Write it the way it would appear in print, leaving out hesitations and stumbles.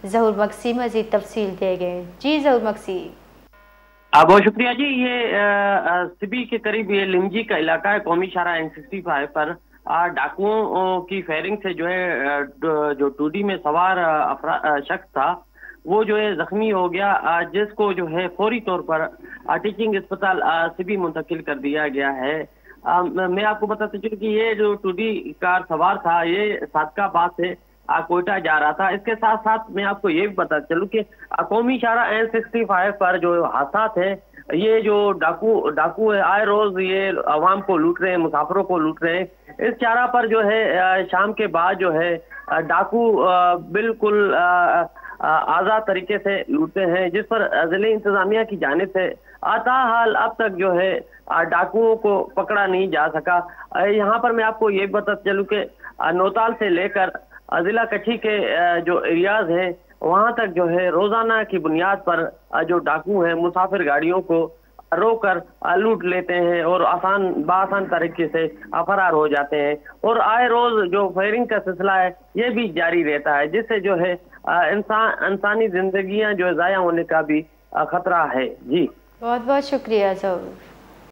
ज़हूर मक्सी मज़ीद तफसील देंगे। जी ज़हूर मक्सी। बहुत शुक्रिया जी। ये सिबी के करीब ये लिमजी का इलाका है, कौमी शाहरा N65 पर डाकुओं की फायरिंग से जो है जो टूडी में सवार शख्स था वो जो है जख्मी हो गया, जिसको जो है फौरी तौर पर टीचिंग अस्पताल सिबी मुंतकिल कर दिया गया है। मैं आपको बताता चलूं कि ये जो टूडी कार सवार था ये सादकाबाद से कोयटा जा रहा था। इसके साथ साथ मैं आपको ये भी बता चलूं कि कौमी शाहरा N65 पर जो हादसा है, ये जो डाकू है आए रोज ये आवाम को लूट रहे हैं, मुसाफिरों को लूट रहे हैं। इस चारा पर जो है शाम के बाद जो है डाकू बिल्कुल आज़ाद तरीके से लूटते हैं, जिस पर जिले इंतजामिया की जानिब से ताहाल अब तक जो है डाकुओं को पकड़ा नहीं जा सका। यहाँ पर मैं आपको ये बता चलूं कि नौताल से लेकर जिला कच्छी के जो एरियाज हैं वहां तक जो है रोजाना की बुनियाद पर जो डाकू हैं मुसाफिर गाड़ियों को रोकर लूट लेते हैं और आसान तरीके से फरार हो जाते हैं। और आए रोज जो फायरिंग का सिलसिला है ये भी जारी रहता है, जिससे जो है इंसानी जिंदगियां जो है जाया होने का भी खतरा है। जी बहुत बहुत शुक्रिया ज़हूर।